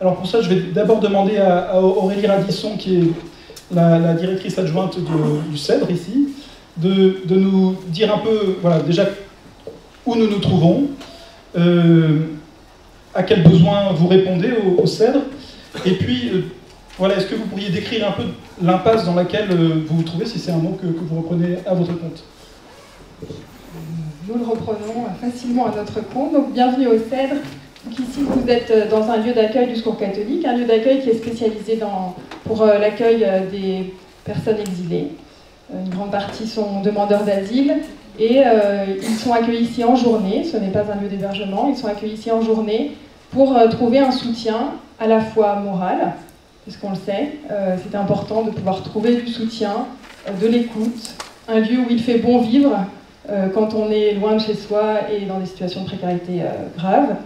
Alors pour ça, je vais d'abord demander à Aurélie Radisson, qui est la directrice adjointe du CEDRE ici, de nous dire un peu, voilà, déjà où nous nous trouvons, à quels besoins vous répondez au CEDRE, et puis, voilà, est-ce que vous pourriez décrire un peu l'impasse dans laquelle vous vous trouvez, si c'est un mot que vous reprenez à votre compte? Nous le reprenons facilement à notre compte. Donc bienvenue au CEDRE. Donc ici, vous êtes dans un lieu d'accueil du Secours catholique, un lieu d'accueil qui est spécialisé pour l'accueil des personnes exilées. Une grande partie sont demandeurs d'asile et ils sont accueillis ici en journée. Ce n'est pas un lieu d'hébergement, ils sont accueillis ici en journée pour trouver un soutien à la fois moral, puisqu'on le sait, c'est important de pouvoir trouver du soutien, de l'écoute, un lieu où il fait bon vivre quand on est loin de chez soi et dans des situations de précarité graves.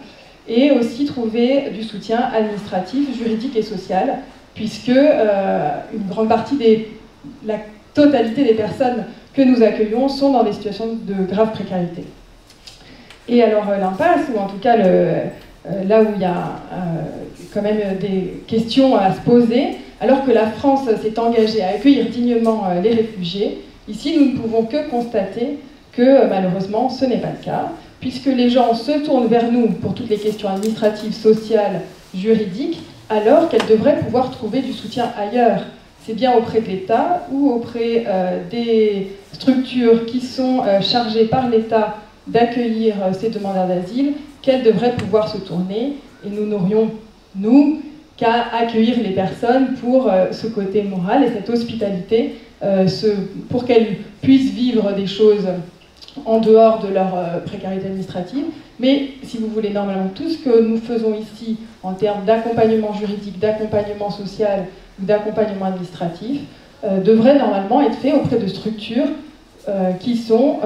Et aussi trouver du soutien administratif, juridique et social, puisque une grande partie la totalité des personnes que nous accueillons sont dans des situations de grave précarité. Et alors l'impasse, ou en tout cas là où il y a quand même des questions à se poser, alors que la France s'est engagée à accueillir dignement les réfugiés, ici nous ne pouvons que constater que malheureusement ce n'est pas le cas, puisque les gens se tournent vers nous pour toutes les questions administratives, sociales, juridiques, alors qu'elles devraient pouvoir trouver du soutien ailleurs. C'est bien auprès de l'État ou auprès des structures qui sont chargées par l'État d'accueillir ces demandeurs d'asile qu'elles devraient pouvoir se tourner, et nous n'aurions, nous, qu'à accueillir les personnes pour ce côté moral et cette hospitalité, pour qu'elles puissent vivre des choses en dehors de leur précarité administrative. Mais si vous voulez, normalement, tout ce que nous faisons ici en termes d'accompagnement juridique, d'accompagnement social ou d'accompagnement administratif devrait normalement être fait auprès de structures qui sont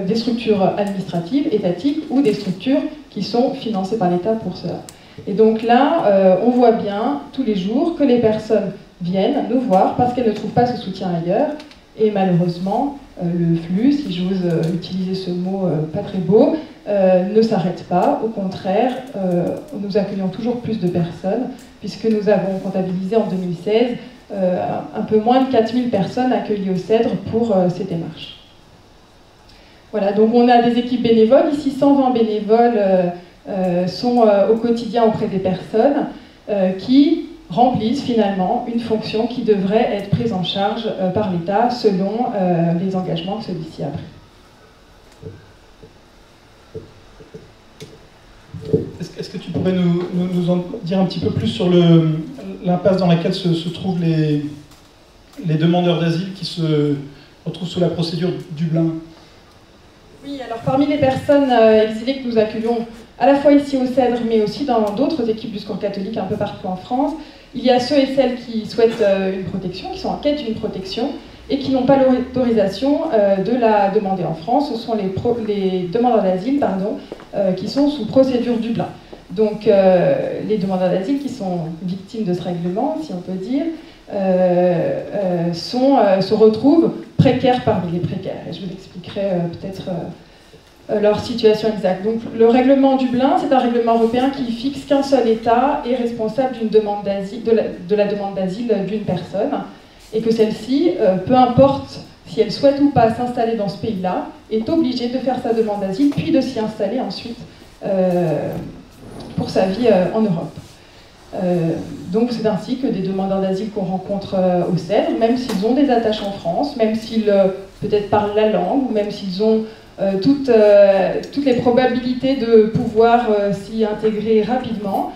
des structures administratives, étatiques, ou des structures qui sont financées par l'État pour cela. Et donc là, on voit bien tous les jours que les personnes viennent nous voir parce qu'elles ne trouvent pas ce soutien ailleurs. Et malheureusement, le flux, si j'ose utiliser ce mot pas très beau, ne s'arrête pas. Au contraire, nous accueillons toujours plus de personnes, puisque nous avons comptabilisé en 2016 un peu moins de 4000 personnes accueillies au CEDRE pour ces démarches. Voilà, donc on a des équipes bénévoles. Ici, 120 bénévoles sont au quotidien auprès des personnes qui remplissent finalement une fonction qui devrait être prise en charge par l'État selon les engagements que celui-ci a pris. Est-ce que tu pourrais nous en dire un petit peu plus sur l'impasse dans laquelle se trouvent les demandeurs d'asile qui se retrouvent sous la procédure Dublin? Oui, alors parmi les personnes exilées que nous accueillons, à la fois ici au CEDRE, mais aussi dans d'autres équipes du Secours catholique un peu partout en France, il y a ceux et celles qui souhaitent une protection, qui sont en quête d'une protection, et qui n'ont pas l'autorisation de la demander en France. Ce sont les demandeurs d'asile, qui sont sous procédure Dublin. Donc les demandeurs d'asile qui sont victimes de ce règlement, si on peut dire, se retrouvent précaires parmi les précaires. Et je vous expliquerai peut-être leur situation exacte. Donc le règlement Dublin, c'est un règlement européen qui fixe qu'un seul État est responsable d'une demande d'asile, de la demande d'asile d'une personne, et que celle-ci, peu importe si elle souhaite ou pas s'installer dans ce pays-là, est obligée de faire sa demande d'asile, puis de s'y installer ensuite pour sa vie en Europe. Donc c'est ainsi que des demandeurs d'asile qu'on rencontre au CEDRE, même s'ils ont des attaches en France, même s'ils peut-être parlent la langue, ou même s'ils ont toutes les probabilités de pouvoir s'y intégrer rapidement,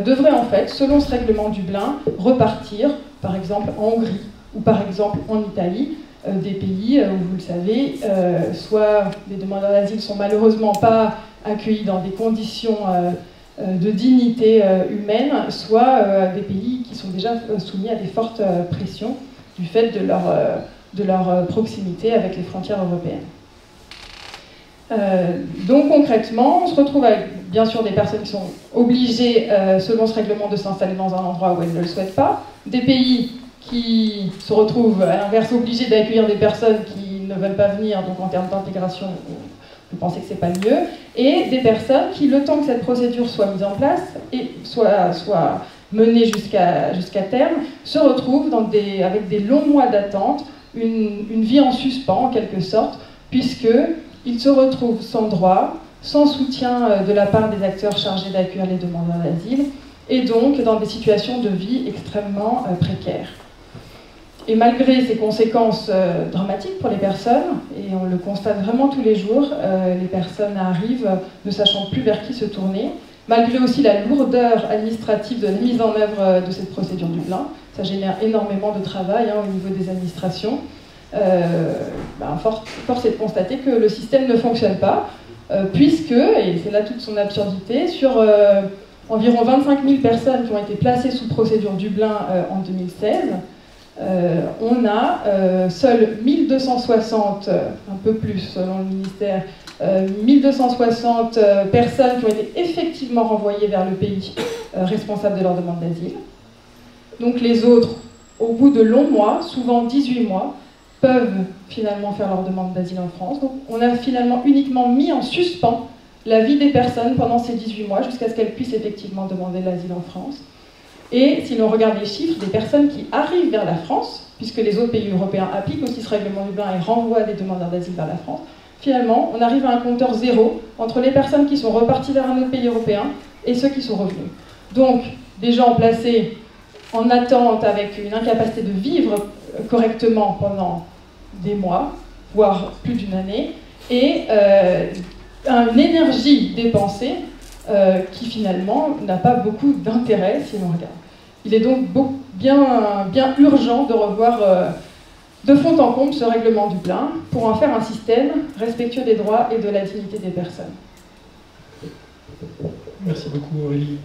devraient en fait, selon ce règlement Dublin, repartir, par exemple en Hongrie, ou par exemple en Italie, des pays où, vous le savez, soit les demandeurs d'asile sont malheureusement pas accueillis dans des conditions de dignité humaine, soit des pays qui sont déjà soumis à des fortes pressions du fait de leur proximité avec les frontières européennes. Donc concrètement, on se retrouve avec bien sûr des personnes qui sont obligées, selon ce règlement, de s'installer dans un endroit où elles ne le souhaitent pas, des pays qui se retrouvent à l'inverse obligés d'accueillir des personnes qui ne veulent pas venir, donc en termes d'intégration, vous pensez que c'est pas le mieux, et des personnes qui, le temps que cette procédure soit mise en place et soit menée jusqu'à terme, se retrouvent avec des longs mois d'attente, une vie en suspens en quelque sorte, puisqu'ils se retrouvent sans droit, sans soutien de la part des acteurs chargés d'accueillir les demandeurs d'asile, et donc dans des situations de vie extrêmement précaires. Et malgré ces conséquences dramatiques pour les personnes, et on le constate vraiment tous les jours, les personnes arrivent ne sachant plus vers qui se tourner, malgré aussi la lourdeur administrative de la mise en œuvre de cette procédure Dublin. Ça génère énormément de travail au niveau des administrations. Force est de constater que le système ne fonctionne pas, puisque, et c'est là toute son absurdité, sur environ 25 000 personnes qui ont été placées sous procédure Dublin en 2016, on a seuls 1260, un peu plus selon le ministère, 1260 personnes qui ont été effectivement renvoyées vers le pays responsable de leur demande d'asile. Donc les autres, au bout de longs mois, souvent 18 mois, peuvent finalement faire leur demande d'asile en France. Donc on a finalement uniquement mis en suspens la vie des personnes pendant ces 18 mois jusqu'à ce qu'elles puissent effectivement demander l'asile en France. Et si l'on regarde les chiffres des personnes qui arrivent vers la France, puisque les autres pays européens appliquent aussi ce règlement Dublin et renvoient des demandeurs d'asile vers la France, finalement, on arrive à un compteur zéro entre les personnes qui sont reparties vers un autre pays européen et ceux qui sont revenus. Donc, des gens placés en attente avec une incapacité de vivre correctement pendant des mois, voire plus d'une année, et une énergie dépensée qui finalement n'a pas beaucoup d'intérêt si l'on regarde. Il est donc bien urgent de revoir de fond en comble ce règlement Dublin pour en faire un système respectueux des droits et de la dignité des personnes. Merci beaucoup Aurélie.